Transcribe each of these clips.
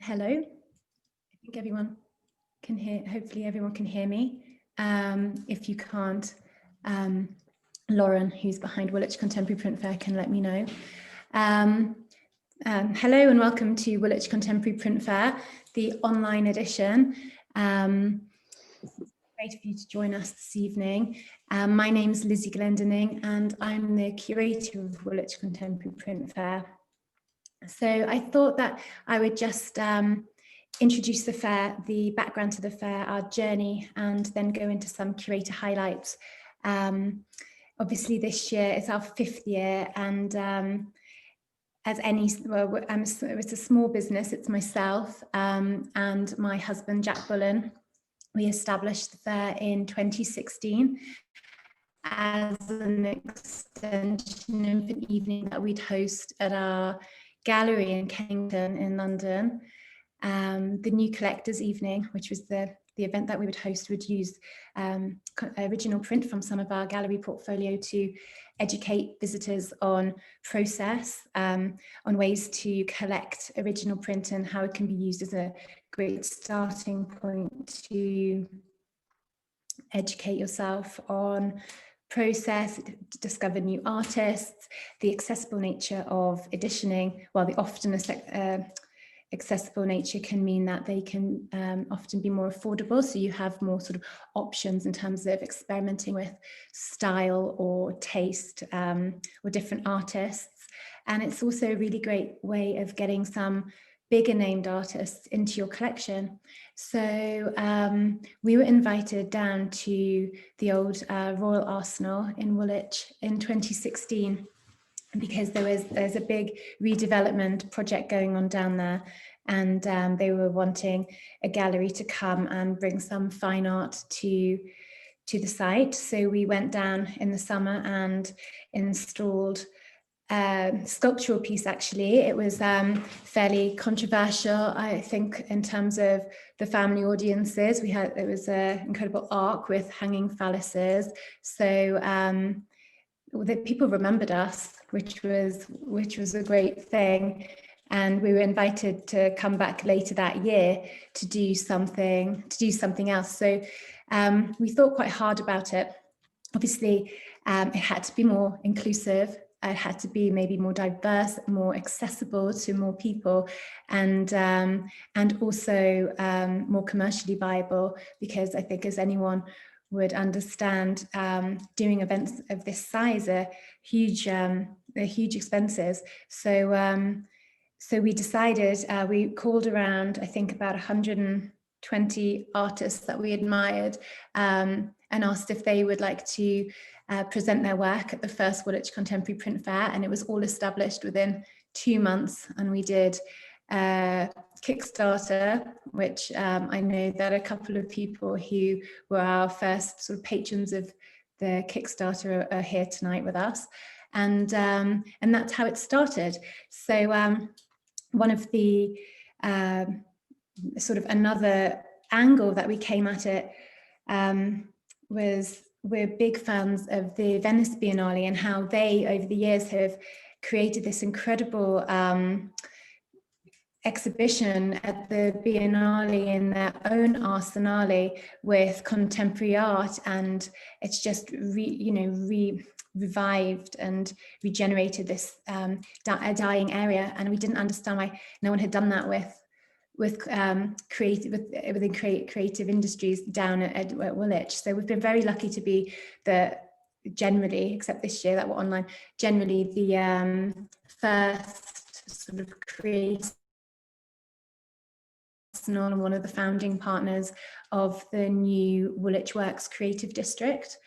Hello. I think everyone can hear, hopefully everyone can hear me. If you can't, Lauren, who's behind Woolwich Contemporary Print Fair, can let me know. Hello and welcome to Woolwich Contemporary Print Fair, the online edition. Great for you to join us this evening. My name's Lizzie Glendinning and I'm the curator of Woolwich Contemporary Print Fair. So I thought that I would just introduce the fair, the background to the fair, our journey, and then go into some curator highlights. Obviously this year it's our 5th year, and as any, well, it's a small business, it's myself and my husband Jack Bullen. We established the fair in 2016 as an extension of an evening that we'd host at our gallery in Kennington in London. The New Collectors Evening, which was the event that we would host, would use original print from some of our gallery portfolio to educate visitors on process, on ways to collect original print and how it can be used as a great starting point to educate yourself on process, discover new artists, the accessible nature of editioning. Well, the often accessible nature can mean that they can often be more affordable, so you have more sort of options in terms of experimenting with style or taste or different artists. And it's also a really great way of getting some bigger named artists into your collection. So we were invited down to the old Royal Arsenal in Woolwich in 2016 because there's a big redevelopment project going on down there, and they were wanting a gallery to come and bring some fine art to the site. So we went down in the summer and installed sculptural piece. Actually, it was fairly controversial, I think, in terms of the family audiences. It was an incredible arc with hanging phalluses, so that people remembered us, which was a great thing. And we were invited to come back later that year to do something else. So we thought quite hard about it. Obviously, it had to be more inclusive. It had to be maybe more diverse, more accessible to more people, and also more commercially viable, because I think, as anyone would understand, doing events of this size are huge expenses. So we decided, we called around, I think, about 120 artists that we admired, and asked if they would like to present their work at the first Woolwich Contemporary Print Fair, and it was all established within 2 months. And we did Kickstarter, which I know that a couple of people who were our first sort of patrons of the Kickstarter are here tonight with us, and that's how it started. So one of the sort of another angle that we came at it was, we're big fans of the Venice Biennale and how they, over the years, have created this incredible exhibition at the Biennale in their own arsenale with contemporary art, and it's just revived and regenerated this a dying area. And we didn't understand why no one had done that within creative industries down at Woolwich. So we've been very lucky to be generally, except this year that we're online, generally the first sort of creative and one of the founding partners of the new Woolwich Works Creative District.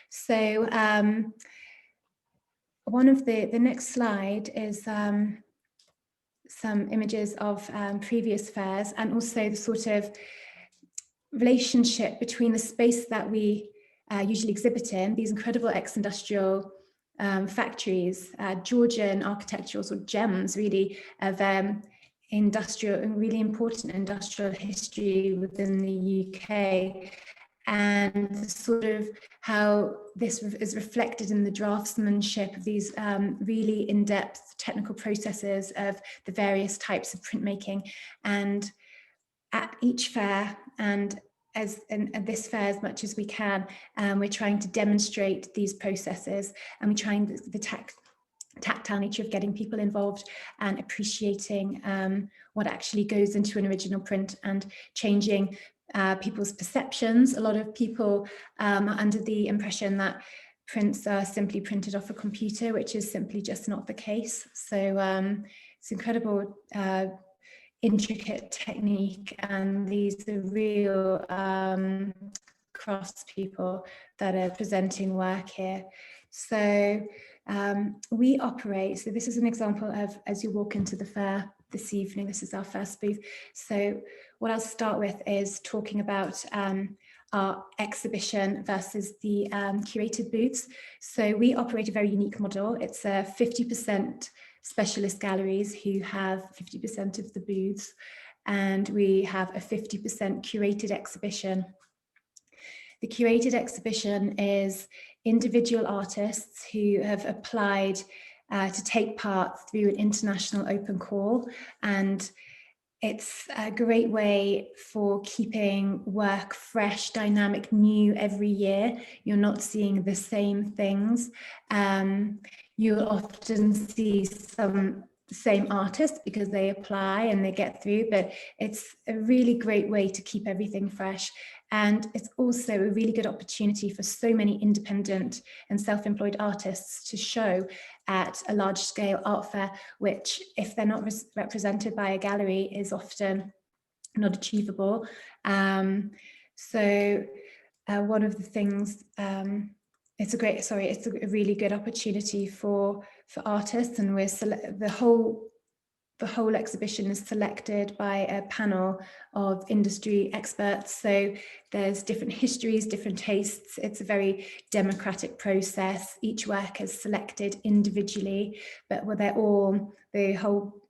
So one of the next slide is some images of previous fairs, and also the sort of relationship between the space that we usually exhibit in, these incredible ex-industrial factories, Georgian architectural sort of gems, really, of industrial and really important industrial history within the UK, and sort of how this is reflected in the draftsmanship of these really in-depth technical processes of the various types of printmaking. And at each fair, and this fair as much as we can, we're trying to demonstrate these processes, and we're trying the tactile nature of getting people involved and appreciating what actually goes into an original print and changing people's perceptions. A lot of people are under the impression that prints are simply printed off a computer, which is simply just not the case. So it's incredible intricate technique, and these are real craftspeople that are presenting work here. So we operate, so this is an example of, as you walk into the fair this evening, this is our first booth. So what I'll start with is talking about our exhibition versus the curated booths. So we operate a very unique model. It's a 50% specialist galleries who have 50% of the booths, and we have a 50% curated exhibition. The curated exhibition is individual artists who have applied to take part through an international open call, and it's a great way for keeping work fresh, dynamic, new every year. You're not seeing the same things. You'll often see some same artists because they apply and they get through, but it's a really great way to keep everything fresh. And it's also a really good opportunity for so many independent and self-employed artists to show at a large scale art fair, which if they're not represented by a gallery is often not achievable. So one of the things, it's a really good opportunity for artists, and the whole exhibition is selected by a panel of industry experts. So there's different histories, different tastes. It's a very democratic process. Each work is selected individually, but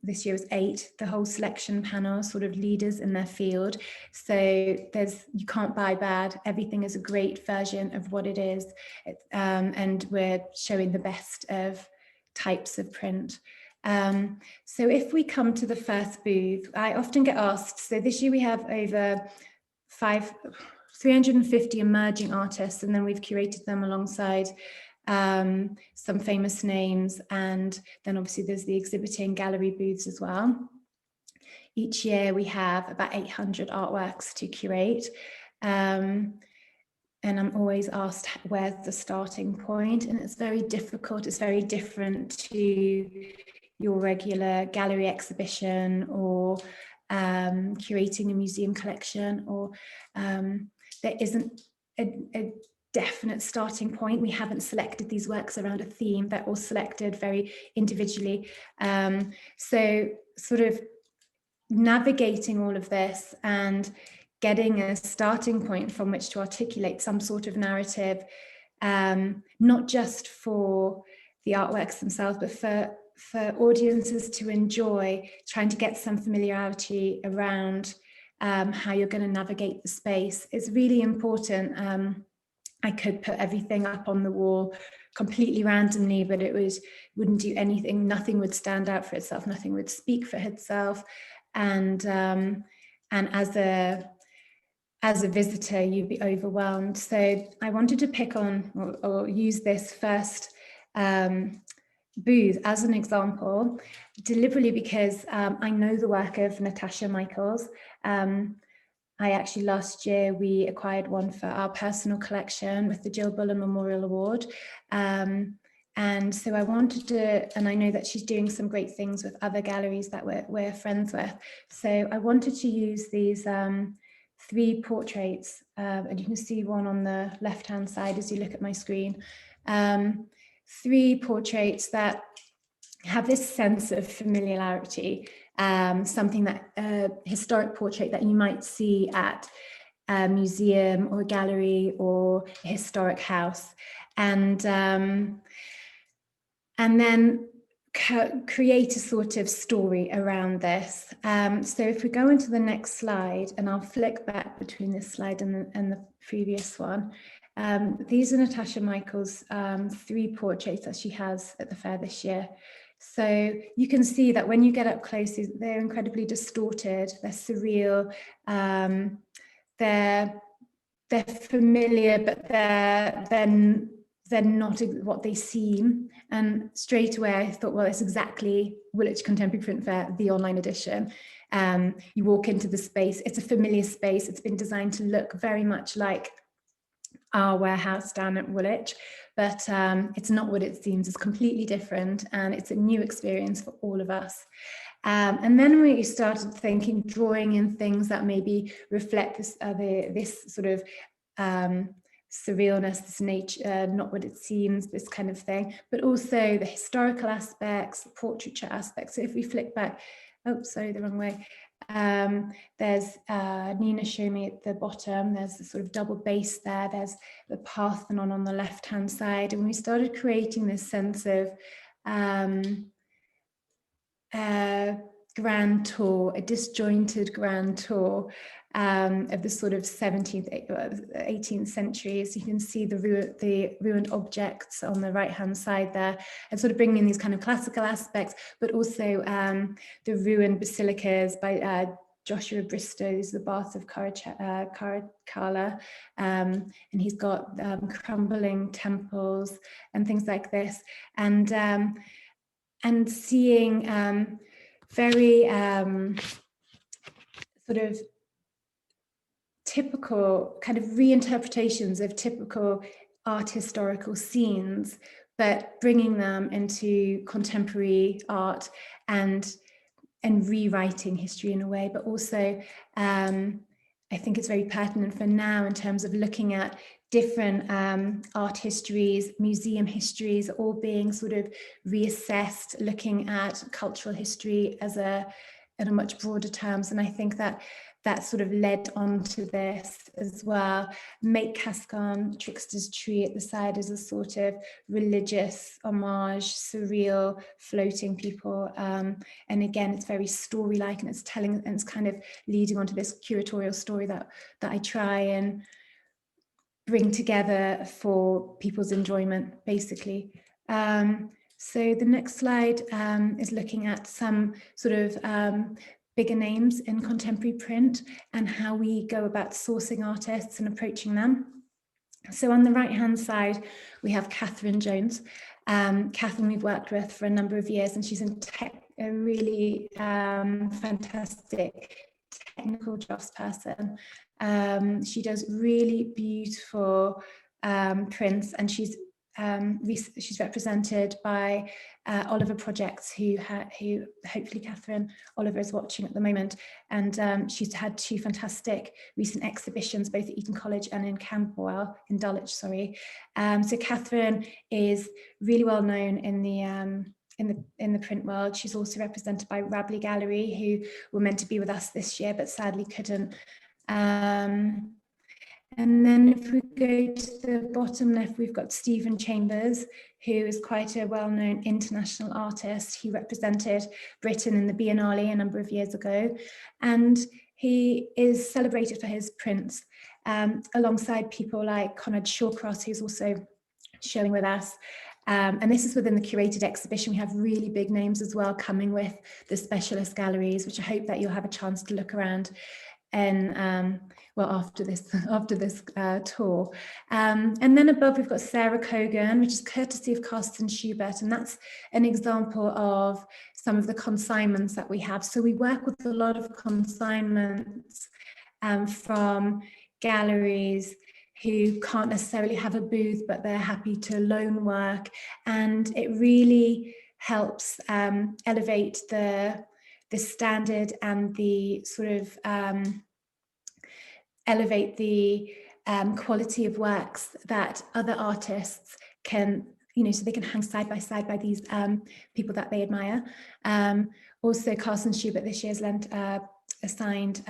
this year was 8, the whole selection panel, sort of leaders in their field. So you can't buy bad. Everything is a great version of what it is. And we're showing the best of types of print. So if we come to the first booth, I often get asked, so this year we have over 350 emerging artists, and then we've curated them alongside some famous names, and then obviously there's the exhibiting gallery booths as well. Each year we have about 800 artworks to curate, and I'm always asked, where's the starting point? And it's very difficult, it's very different to your regular gallery exhibition or curating a museum collection, or there isn't a definite starting point. We haven't selected these works around a theme, they're all selected very individually. So sort of navigating all of this and getting a starting point from which to articulate some sort of narrative, not just for the artworks themselves, but for audiences to enjoy, trying to get some familiarity around how you're going to navigate the space is really important. I could put everything up on the wall completely randomly, but wouldn't do anything. Nothing would stand out for itself. Nothing would speak for itself. And as a visitor, you'd be overwhelmed. So I wanted to pick on or use this first booth as an example, deliberately because I know the work of Natasha Michaels. I actually, last year, we acquired one for our personal collection with the Jill Bullen Memorial Award. And so I wanted to, and I know that she's doing some great things with other galleries that we're friends with. So I wanted to use these 3 portraits, and you can see one on the left-hand side as you look at my screen. 3 portraits that have this sense of familiarity, something that a historic portrait that you might see at a museum or a gallery or a historic house. And then create a sort of story around this. So if we go into the next slide, and I'll flick back between this slide and the previous one. These are Natasha Michaels' 3 portraits that she has at the fair this year. So you can see that when you get up close, they're incredibly distorted, they're surreal, they're familiar, but they're not what they seem. And straight away I thought, well, it's exactly Woolwich Contemporary Print Fair, the online edition. You walk into the space, it's a familiar space, it's been designed to look very much like our warehouse down at Woolwich, but it's not what it seems. It's completely different, and it's a new experience for all of us. And then we started thinking, drawing in things that maybe reflect this sort of surrealness, this nature, not what it seems, this kind of thing, but also the historical aspects, the portraiture aspects. So if we flick back, oh, sorry, the wrong way. There's Nina showing me at the bottom, there's a sort of double base there, there's the Parthenon on the left hand side, and we started creating this sense of grand tour, a disjointed grand tour of the sort of 17th, 18th century. So you can see the ruined objects on the right hand side there, and sort of bringing in these kind of classical aspects, but also the ruined basilicas by Joshua Bristow, who's the Bath of Caracalla, and he's got crumbling temples and things like this, and seeing very sort of typical kind of reinterpretations of typical art historical scenes, but bringing them into contemporary art and rewriting history in a way, but also I think it's very pertinent for now in terms of looking at different art histories, museum histories, all being sort of reassessed, looking at cultural history in a much broader terms. And I think that sort of led on to this as well. Make Cascon, Trickster's Tree at the side as a sort of religious homage, surreal, floating people. And again, it's very story-like, and it's telling, and it's kind of leading on to this curatorial story that I try and bring together for people's enjoyment, basically. So the next slide is looking at some sort of bigger names in contemporary print and how we go about sourcing artists and approaching them. So on the right-hand side, we have Catherine Jones. Catherine we've worked with for a number of years, and she's a really fantastic technical draftsperson. She does really beautiful prints, and she's represented by Oliver Projects, who hopefully Catherine Oliver is watching at the moment, and she's had 2 fantastic recent exhibitions, both at Eton College and in Camberwell, in Dulwich, sorry. So Catherine is really well known in the print world. She's also represented by Rabley Gallery, who were meant to be with us this year, but sadly couldn't. And then if we go to the bottom left, we've got Stephen Chambers, who is quite a well-known international artist. He represented Britain in the Biennale a number of years ago, and he is celebrated for his prints, alongside people like Conrad Shawcross, who's also showing with us. And this is within the curated exhibition. We have really big names as well coming with the specialist galleries, which I hope that you'll have a chance to look around and well, after this tour. And then above we've got Sarah Cogan, which is courtesy of Carsten Schubert, and that's an example of some of the consignments that we have. So we work with a lot of consignments from galleries who can't necessarily have a booth, but they're happy to loan work, and it really helps elevate the standard and the sort of elevate the quality of works that other artists can, so they can hang side by side by these people that they admire. Also, Carsten Schubert this year has assigned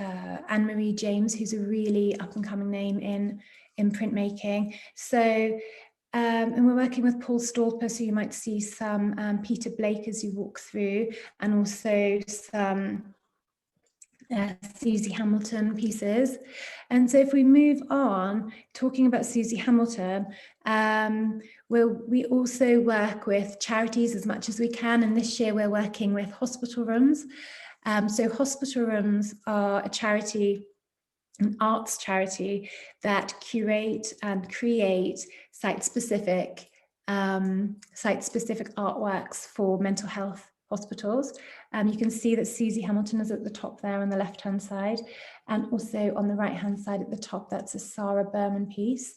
Anne-Marie James, who's a really up-and-coming name in printmaking. So And we're working with Paul Stolper, so you might see some Peter Blake as you walk through, and also some Susie Hamilton pieces. And so if we move on, talking about Susie Hamilton, we also work with charities as much as we can, and this year we're working with hospital rooms. So hospital rooms are a charity, an arts charity that curate and create site-specific artworks for mental health hospitals. You can see that Susie Hamilton is at the top there on the left-hand side, and also on the right-hand side at the top, that's a Sarah Berman piece.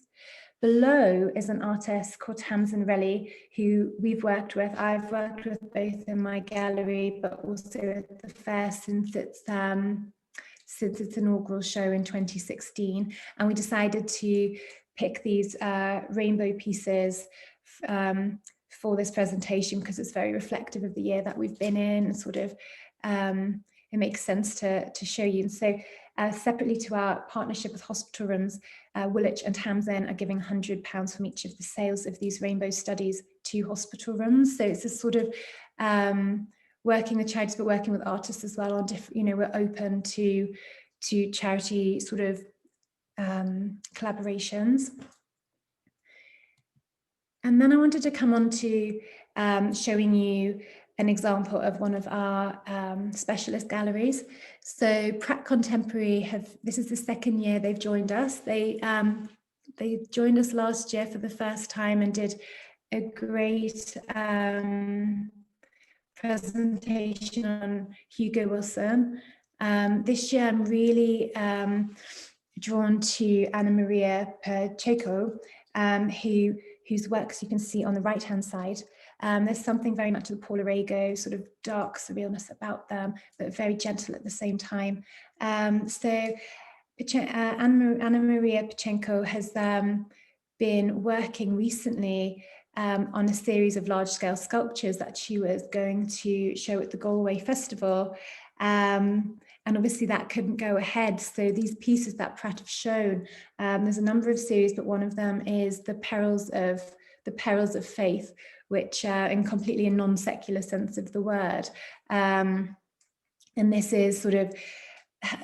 Below is an artist called Tamsin Relly, who we've worked with. I've worked with both in my gallery, but also at the fair since its inaugural show in 2016. And we decided to pick these rainbow pieces for this presentation because it's very reflective of the year that we've been in, and sort of it makes sense to show you. And so separately to our partnership with hospital rooms, Woolwich and Tamsin are giving £100 from each of the sales of these rainbow studies to hospital rooms. So it's a sort of working with charities, but working with artists as well on different, we're open to charity sort of collaborations. And then I wanted to come on to showing you an example of one of our specialist galleries. So Pratt Contemporary this is the second year they've joined us. They joined us last year for the first time and did a great presentation on Hugo Wilson. This year I'm really drawn to Anna Maria Pacheco, whose works you can see on the right-hand side. There's something very much of the Paul Arago sort of dark surrealness about them, but very gentle at the same time. So Anna Maria Pacheco has been working recently on a series of large-scale sculptures that she was going to show at the Galway Festival. And obviously that couldn't go ahead. So these pieces that Pratt have shown, there's a number of series, but one of them is the perils of faith, which in completely a non-secular sense of the word. And this is sort of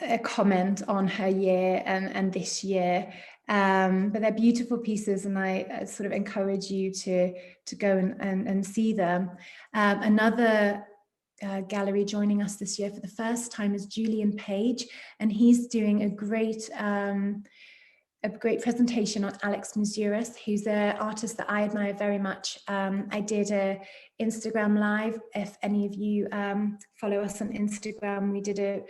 a comment on her year and this year. But they're beautiful pieces, and I sort of encourage you to go and see them. Another gallery joining us this year for the first time is Julian Page, and he's doing a great presentation on Alex Mazuris, who's an artist that I admire very much. I did a Instagram live. If any of you follow us on Instagram, we did a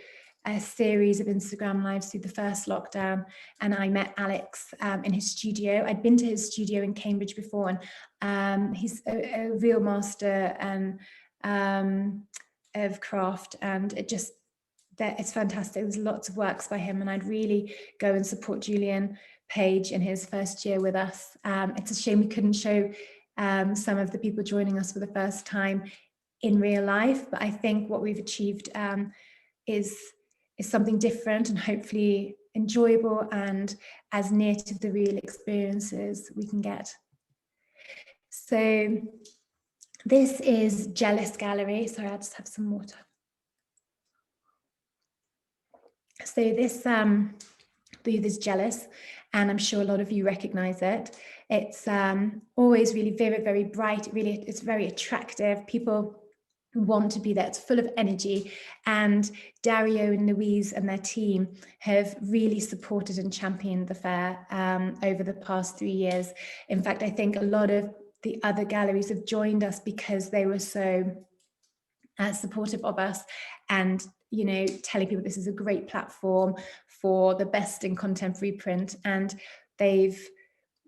series of Instagram lives through the first lockdown, and I met Alex in his studio. I'd been to his studio in Cambridge before, and he's a real master and of craft, and it's fantastic. There's lots of works by him, and I'd really go and support Julian Page in his first year with us. It's a shame we couldn't show some of the people joining us for the first time in real life, but I think what we've achieved is something different and hopefully enjoyable and as near to the real experiences we can get. So this is Jealous Gallery. Sorry, I'll just have some water. So this booth is Jealous, and I'm sure a lot of you recognize it. It's always really very, very bright. It's very attractive. People want to be there. It's full of energy, and Dario and Louise and their team have really supported and championed the fair over the past 3 years. In fact, I think a lot of the other galleries have joined us because they were so supportive of us, and telling people this is a great platform for the best in contemporary print, and they've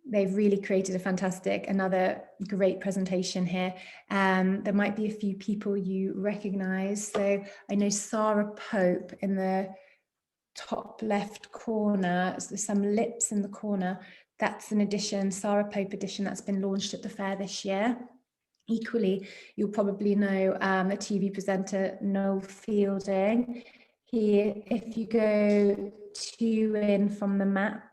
really created another great presentation here. There might be a few people you recognize. So I know Sarah Pope in the top left corner, so there's some lips in the corner. That's an edition, Sarah Pope edition, that's been launched at the fair this year. Equally, you'll probably know a TV presenter, Noel Fielding. If you go 2 in from the map,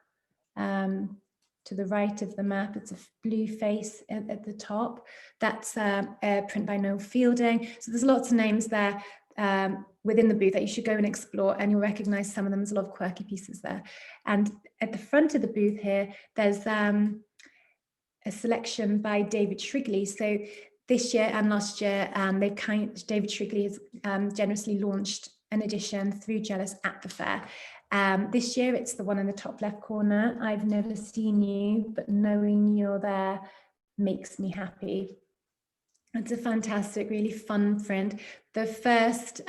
to the right of the map, it's a blue face at the top. That's a print by Noel Fielding. So there's lots of names there within the booth that you should go and explore, and you'll recognize some of them. There's a lot of quirky pieces there. And at the front of the booth here, there's a selection by David Shrigley. So this year and last year, David Shrigley has generously launched an edition through Jealous at the fair. This year it's the one in the top left corner. I've never seen you, but knowing you're there makes me happy. It's a fantastic, really fun print. The first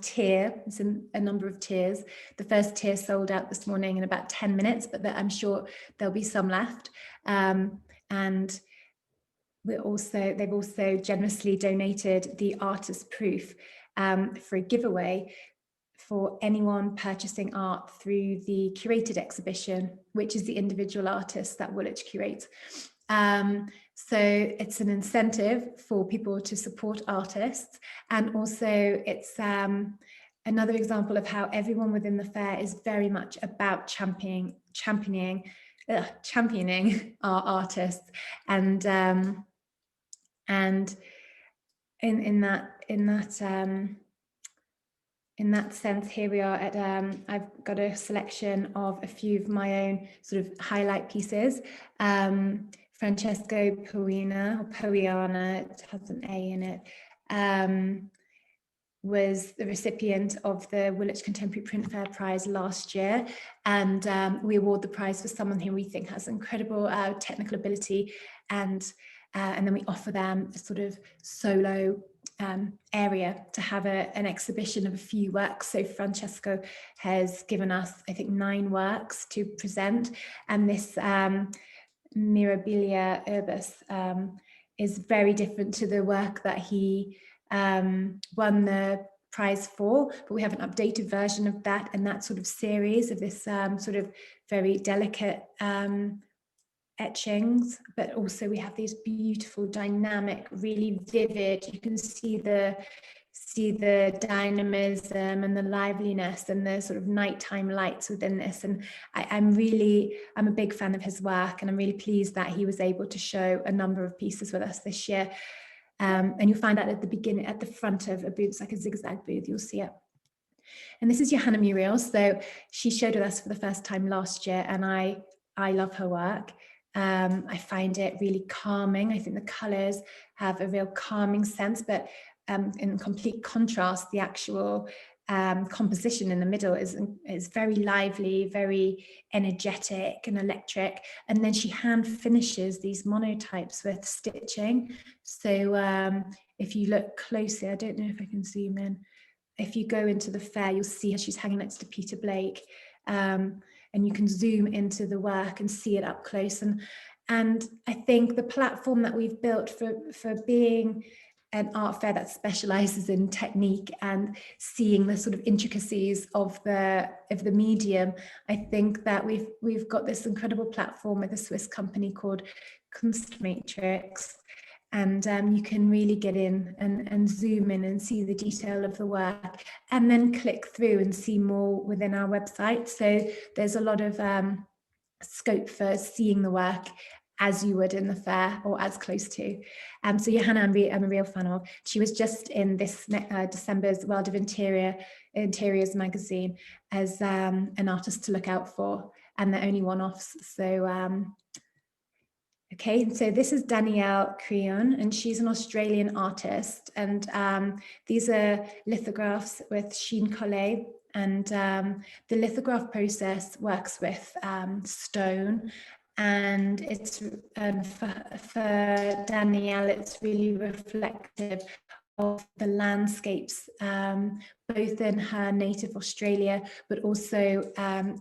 tier, it's in a number of tiers. The first tier sold out this morning in about 10 minutes, but I'm sure there'll be some left. And they've also generously donated the artist proof for a giveaway for anyone purchasing art through the Curated Exhibition, which is the individual artist that Woolwich curates. So it's an incentive for people to support artists, and also it's another example of how everyone within the fair is very much about championing our artists, and in that sense, here we are at, I've got a selection of a few of my own sort of highlight pieces. Francesco Poiana, it has an A in it, was the recipient of the Woolwich Contemporary Print Fair Prize last year. And we award the prize for someone who we think has incredible technical ability, and then we offer them a sort of solo area to have an exhibition of a few works. So Francesco has given us, I think, 9 works to present, and this Mirabilia Urbis is very different to the work that he won the prize for, but we have an updated version of that and that sort of series of this sort of very delicate etchings, but also we have these beautiful, dynamic, really vivid, you can see the dynamism and the liveliness and the sort of nighttime lights within this. And I'm a big fan of his work, and I'm really pleased that he was able to show a number of pieces with us this year. And you'll find that at the beginning, at the front of a booth, it's like a zigzag booth, you'll see it. And this is Johanna Muriel. So she showed with us for the first time last year, and I love her work. I find it really calming. I think the colors have a real calming sense, but in complete contrast, the actual composition in the middle is very lively, very energetic and electric. And then she hand finishes these monotypes with stitching. So if you look closely, I don't know if I can zoom in. If you go into the fair, you'll see how she's hanging next to Peter Blake. And you can zoom into the work and see it up close. And I think the platform that we've built for being an art fair that specializes in technique and seeing the sort of intricacies of the medium, I think that we've got this incredible platform with a Swiss company called Kunstmatrix. And you can really get in and zoom in and see the detail of the work, and then click through and see more within our website. So there's a lot of scope for seeing the work as you would in the fair, or as close to. So Johanna, I'm a real fan of. She was just in this December's World of Interiors magazine as an artist to look out for, and they're only one-offs. So okay, so this is Danielle Creon, and she's an Australian artist. And these are lithographs with sheen collé. And the lithograph process works with stone. And it's for Danielle, it's really reflective of the landscapes, both in her native Australia, but also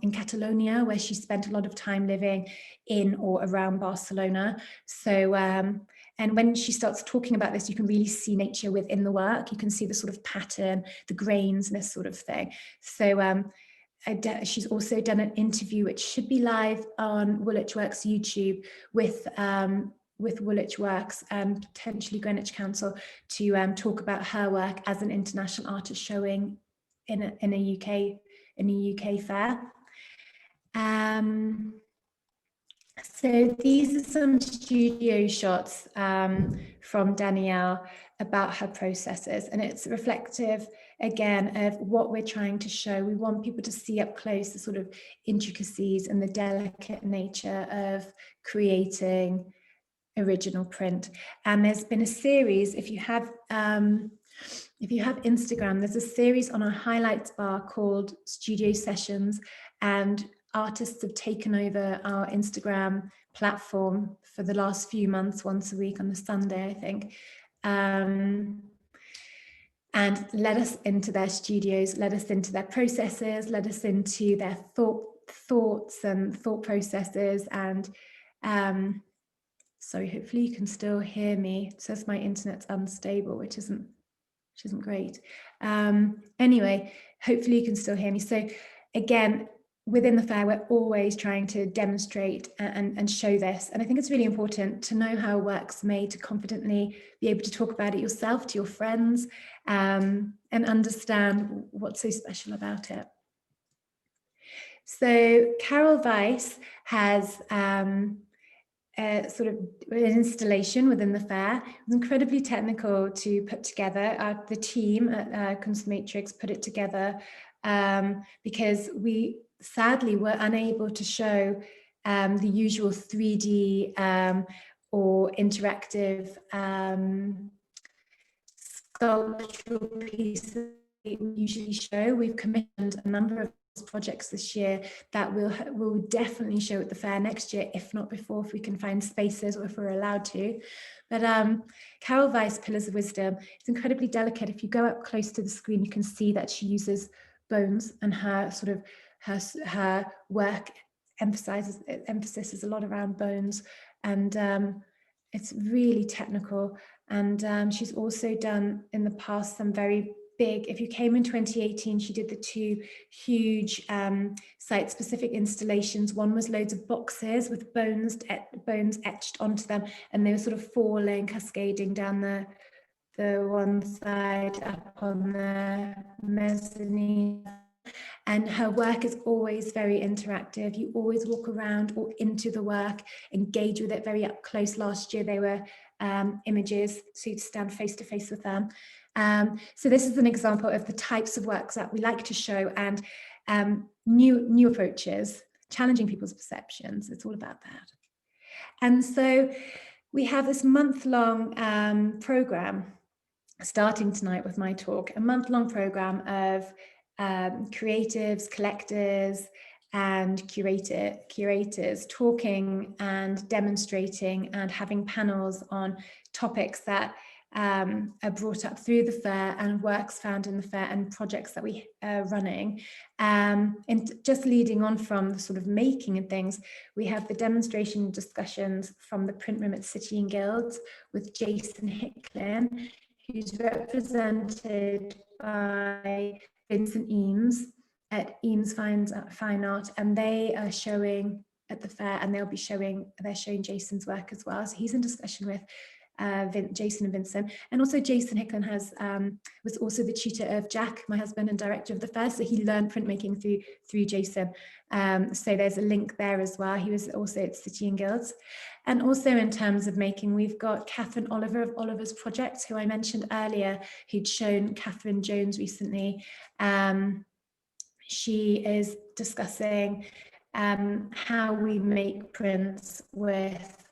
in Catalonia, where she spent a lot of time living in or around Barcelona. So, and when she starts talking about this, you can really see nature within the work. You can see the sort of pattern, the grains, and this sort of thing. So she's also done an interview, which should be live on Woolwich Works YouTube with Woolwich Works and potentially Greenwich Council to talk about her work as an international artist showing in a UK fair. So these are some studio shots from Danielle about her processes, and it's reflective again of what we're trying to show. We want people to see up close the sort of intricacies and the delicate nature of creating original print. And there's been a series, if you have Instagram, there's a series on our highlights bar called Studio Sessions, and artists have taken over our Instagram platform for the last few months, once a week on a Sunday, I think. And let us into their studios, let us into their processes, let us into their thoughts and thought processes. And sorry, hopefully you can still hear me. It says my internet's unstable, which isn't great. Anyway, hopefully you can still hear me. So again, within the fair, we're always trying to demonstrate and show this. And I think it's really important to know how a work's made, to confidently be able to talk about it yourself, to your friends, and understand what's so special about it. So Carol Weiss has sort of an installation within the fair. It was incredibly technical to put together. The team at Kunstmatrix put it together because we sadly were unable to show the usual 3D or interactive sculptural pieces we usually show. We've commissioned a number of projects this year that we'll definitely show at the fair next year, if not before, if we can find spaces or if we're allowed to. But Carol Weiss, Pillars of Wisdom, it's incredibly delicate. If you go up close to the screen, you can see that she uses bones, and her sort of her work emphasis is a lot around bones, and it's really technical. And she's also done in the past some very big, if you came in 2018, she did the two huge site-specific installations. One was loads of boxes with bones etched onto them, and they were sort of falling, cascading down the one side up on the mezzanine. And her work is always very interactive. You always walk around or into the work, engage with it very up close. Last year, they were images, so you'd stand face to face with them. So this is an example of the types of works that we like to show, and new approaches, challenging people's perceptions. It's all about that. And so we have this month-long program starting tonight with my talk, a month-long program of creatives, collectors, and curators talking and demonstrating and having panels on topics that are brought up through the fair, and works found in the fair, and projects that we are running. And just leading on from the sort of making and things, we have the demonstration discussions from the print room at City and Guilds with Jason Hickman, who's represented by Vincent Eames at Eames Fine Art, and they are showing at the fair, and they're showing Jason's work as well. So he's in discussion with Jason and Vincent, and also Jason Hickman was also the tutor of Jack, my husband, and director of the fair, so he learned printmaking through Jason. So there's a link there as well. He was also at City and Guilds. And also in terms of making, we've got Catherine Oliver of Oliver's Project, who I mentioned earlier, who'd shown Catherine Jones recently. She is discussing how we make prints with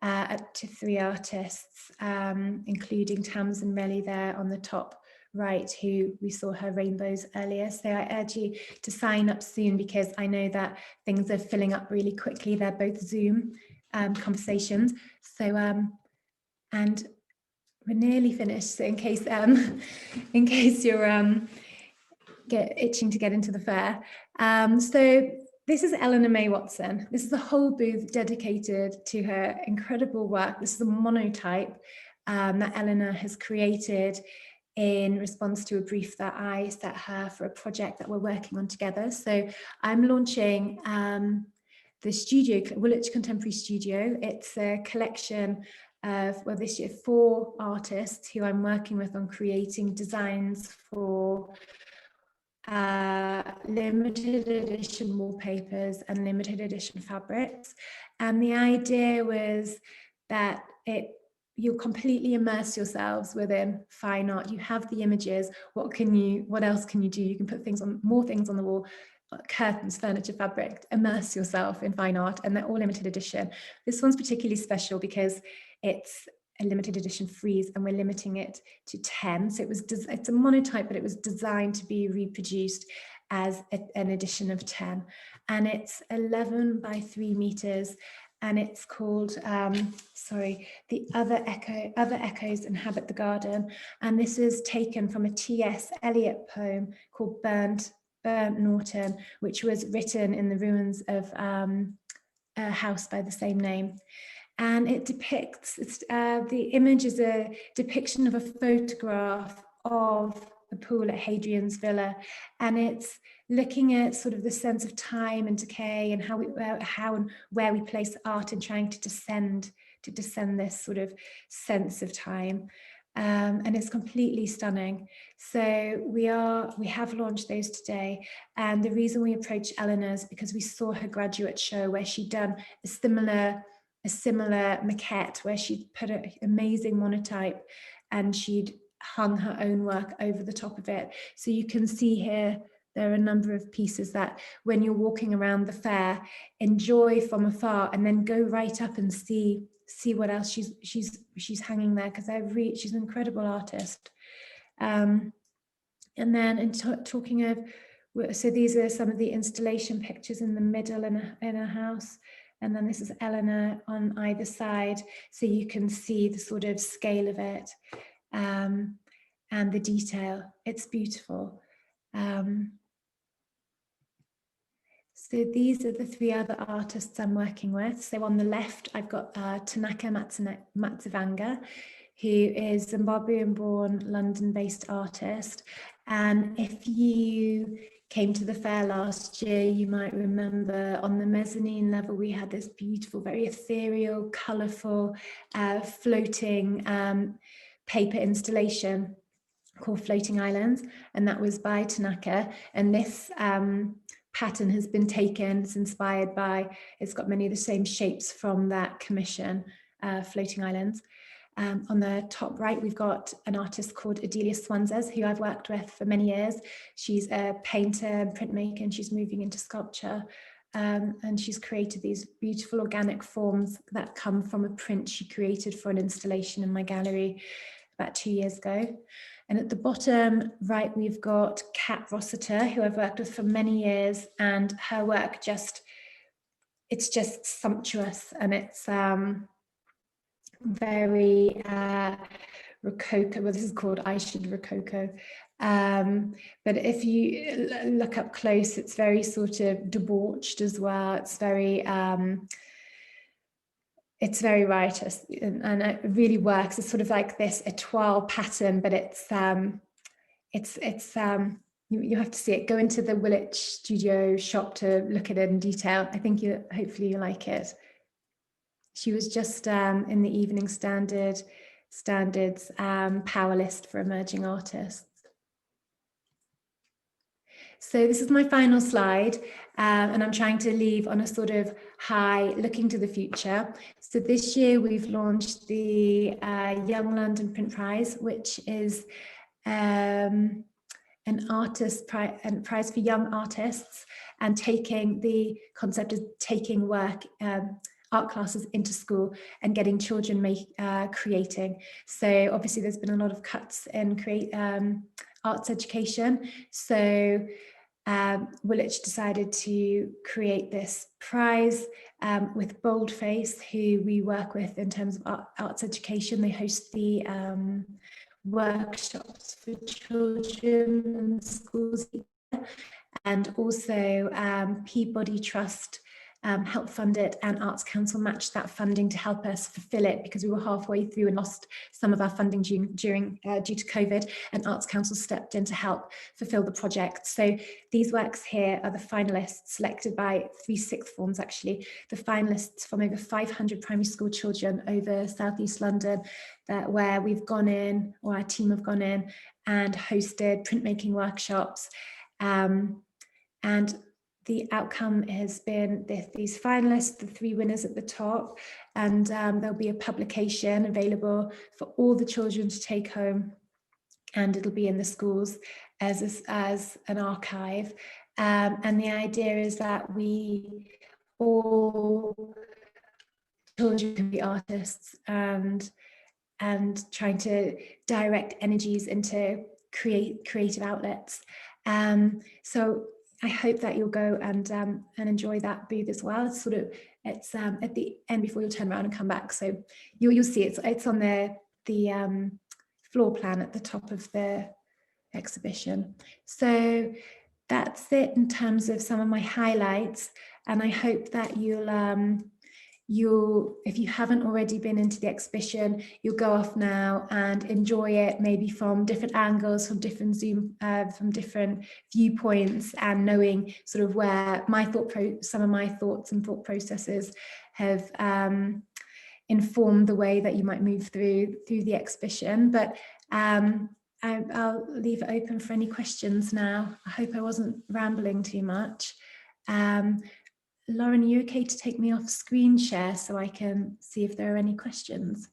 up to 3 artists, including Tamsin Relly there on the top right, who we saw her rainbows earlier. So I urge you to sign up soon, because I know that things are filling up really quickly. They're both Zoom conversations. So and we're nearly finished. So in case you're itching to get into the fair. So this is Eleanor May Watson. This is a whole booth dedicated to her incredible work. This is a monotype that Eleanor has created in response to a brief that I set her for a project that we're working on together. So I'm launching the studio, Woolwich Contemporary Studio. It's a collection of, well, this year, 4 artists who I'm working with on creating designs for limited edition wallpapers and limited edition fabrics. And the idea was that you'll completely immerse yourselves within fine art. You have the images. What else can you do? You can put more things on the wall, curtains, furniture, fabric, immerse yourself in fine art, and they're all limited edition. This one's particularly special because it's a limited edition frieze and we're limiting it to 10. So it's a monotype, but it was designed to be reproduced as an edition of 10. And it's 11 by 3 meters. And it's called, The Other Echoes Inhabit the Garden. And this is taken from a T.S. Eliot poem called Burnt Norton, which was written in the ruins of a house by the same name. And it depicts, the image is a depiction of a photograph of the pool at Hadrian's Villa, and it's looking at sort of the sense of time and decay and how and where we place art and trying to descend this sort of sense of time. And it's completely stunning. So we have launched those today, and the reason we approached Eleanor is because we saw her graduate show where she'd done a similar maquette where she'd put an amazing monotype and she'd hung her own work over the top of it. So you can see here there are a number of pieces that when you're walking around the fair, enjoy from afar and then go right up and see what else she's hanging there, because she's an incredible artist. And then talking of, so these are some of the installation pictures in the middle in a house. And then this is Eleanor on either side. So you can see the sort of scale of it and the detail. It's beautiful. So these are the 3 other artists I'm working with. So on the left, I've got Tanaka Matsuvanga, who is Zimbabwean-born, London-based artist. And if you came to the fair last year, you might remember on the mezzanine level, we had this beautiful, very ethereal, colourful, floating paper installation called Floating Islands. And that was by Tanaka. And this pattern has been taken, it's inspired by, it's got many of the same shapes from that commission, Floating Islands. On the top right, we've got an artist called Adelia Swanzes, who I've worked with for many years. She's a painter and printmaker, and she's moving into sculpture. And she's created these beautiful organic forms that come from a print she created for an installation in my gallery about 2 years ago. And at the bottom right, we've got Kat Rossiter, who I've worked with for many years, and her work it's just sumptuous, and it's very Rococo. Well, this is called Aisha Rococo. But if you look up close, it's very sort of debauched as well. It's very riotous, and it really works. It's sort of like this étoile pattern, but you have to see it. Go into the Woolwich studio shop to look at it in detail. I think hopefully you like it. She was just in the Evening Standard's power list for emerging artists. So this is my final slide, and I'm trying to leave on a sort of high, looking to the future. So this year we've launched the Young London Print Prize, which is an prize for young artists, and taking the concept of taking work, art classes into school and getting children creating. So obviously there's been a lot of cuts in arts education. So Woolwich decided to create this prize with Boldface, who we work with in terms of arts education. They host the workshops for children in schools, and also Peabody Trust help fund it, and Arts Council matched that funding to help us fulfill it, because we were halfway through and lost some of our funding due to COVID, and Arts Council stepped in to help fulfill the project. So these works here are the finalists, selected by 3 sixth forms, actually, the finalists from over 500 primary school children over Southeast London, where we've gone in, or our team have gone in and hosted printmaking workshops And the outcome has been these finalists, the 3 winners at the top, and there'll be a publication available for all the children to take home, and it'll be in the schools as an archive. And the idea is that all children can be artists, and trying to direct energies into creative outlets. So I hope that you'll go and enjoy that booth as well. It's at the end before you'll turn around and come back. So you'll see it's on the floor plan at the top of the exhibition. So that's it in terms of some of my highlights, and I hope that you'll, if you haven't already been into the exhibition, you'll go off now and enjoy it, maybe from different angles, from different from different viewpoints, and knowing sort of where some of my thoughts and thought processes have informed the way that you might move through the exhibition. But I'll leave it open for any questions now. I hope I wasn't rambling too much. Lauren, are you okay to take me off screen share so I can see if there are any questions?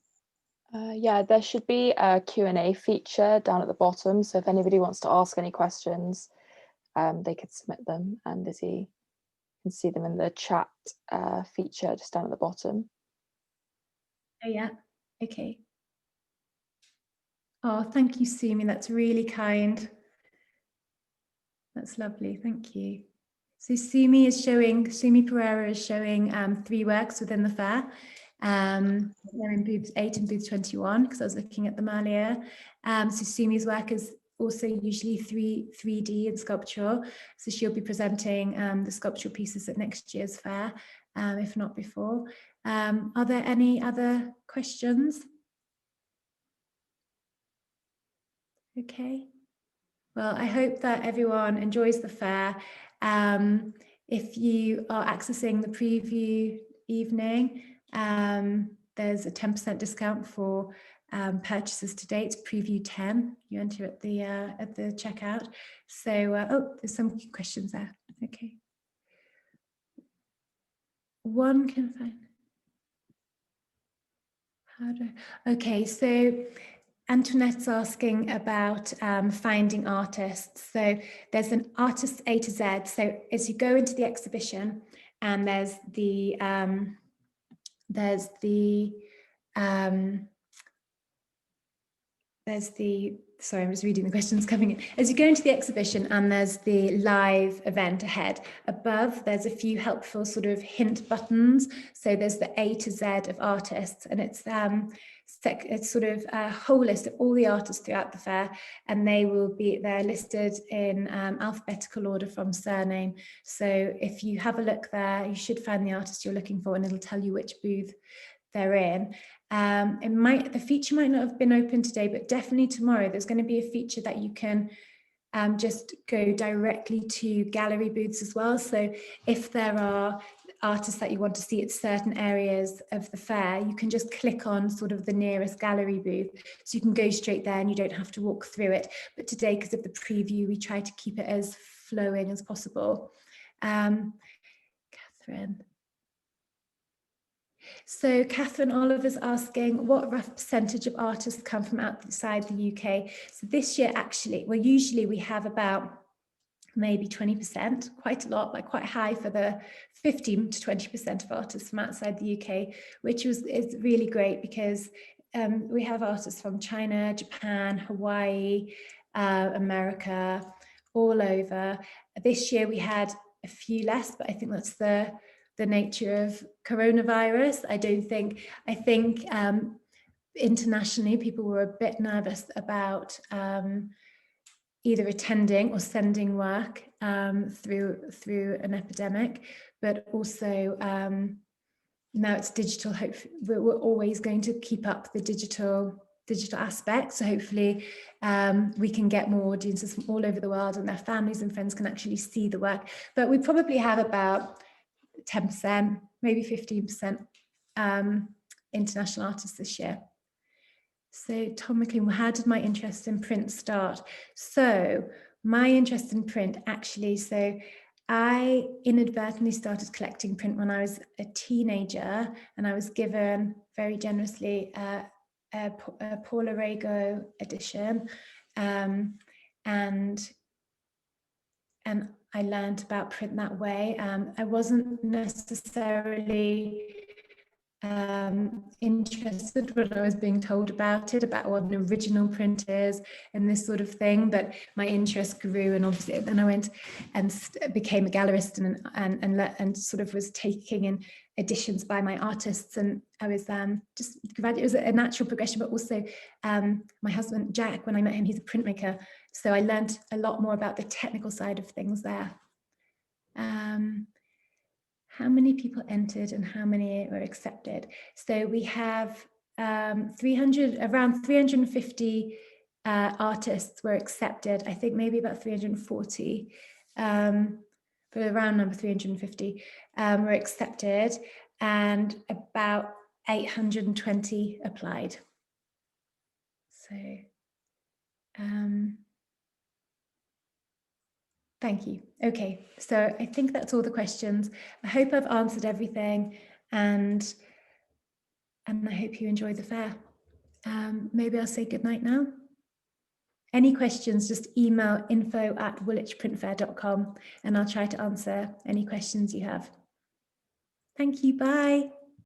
Yeah, there should be a Q&A feature down at the bottom. So if anybody wants to ask any questions, they could submit them, and Lizzie can see them in the chat feature just down at the bottom. Oh yeah, okay. Oh, thank you, Sumi. That's really kind. That's lovely. Thank you. So Sumi Pereira is showing 3 works within the fair. They're in booth 8 and booth 21, because I was looking at them earlier. So Sumi's work is also usually 3D and sculptural. So she'll be presenting the sculptural pieces at next year's fair, if not before. Are there any other questions? Okay. Well, I hope that everyone enjoys the fair. If you are accessing the preview evening, there's a 10% discount for purchases to date. Preview 10. You enter at the checkout. So, oh, there's some questions there. Okay. One can find. Okay, so Antoinette's asking about finding artists. So there's an artist A to Z. So as you go into the exhibition, and there's sorry, I'm just reading the questions coming in. As you go into the exhibition, and there's the live event ahead. Above, there's a few helpful sort of hint buttons. So there's the A to Z of artists, and it's sort of a whole list of all the artists throughout the fair, and they're listed in alphabetical order from surname. So if you have a look there, you should find the artist you're looking for, and it'll tell you which booth they're in. The feature might not have been open today, but definitely tomorrow there's going to be a feature that you can just go directly to gallery booths as well. So if there are artists that you want to see at certain areas of the fair, you can just click on sort of the nearest gallery booth, so you can go straight there and you don't have to walk through it. But today, because of the preview, we try to keep it as flowing as possible. Catherine. So Catherine Oliver's asking, what rough percentage of artists come from outside the UK? So this year, actually, well, usually we have about maybe 20%, quite a lot, like quite high for the 15 to 20% of artists from outside the UK, which is really great, because we have artists from China, Japan, Hawaii, America, all over. This year we had a few less, but I think that's the nature of coronavirus. I think internationally people were a bit nervous about either attending or sending work through an epidemic, but also now it's digital. Hopefully we're always going to keep up the digital aspect, so hopefully we can get more audiences from all over the world, and their families and friends can actually see the work. But we probably have about 10%, maybe 15% international artists this year. So Tom McLean, how did my interest in print start? So my interest in print actually, so I inadvertently started collecting print when I was a teenager, and I was given very generously a Paula Rego edition, and I learned about print that way. I wasn't necessarily interested when I was being told about it, about what an original print is and this sort of thing, but my interest grew, and obviously then I went and became a gallerist and sort of was taking in editions by my artists, and I was just glad it was a natural progression. But also my husband Jack, when I met him, he's a printmaker, so I learned a lot more about the technical side of things there. How many people entered and how many were accepted? So we have around 350 artists were accepted. I think maybe about 340, but around number 350 were accepted, and about 820 applied. So thank you. Okay, so I think that's all the questions. I hope I've answered everything, and I hope you enjoyed the fair. Maybe I'll say goodnight now. Any questions, just email info@woolwichprintfair.com and I'll try to answer any questions you have. Thank you, bye.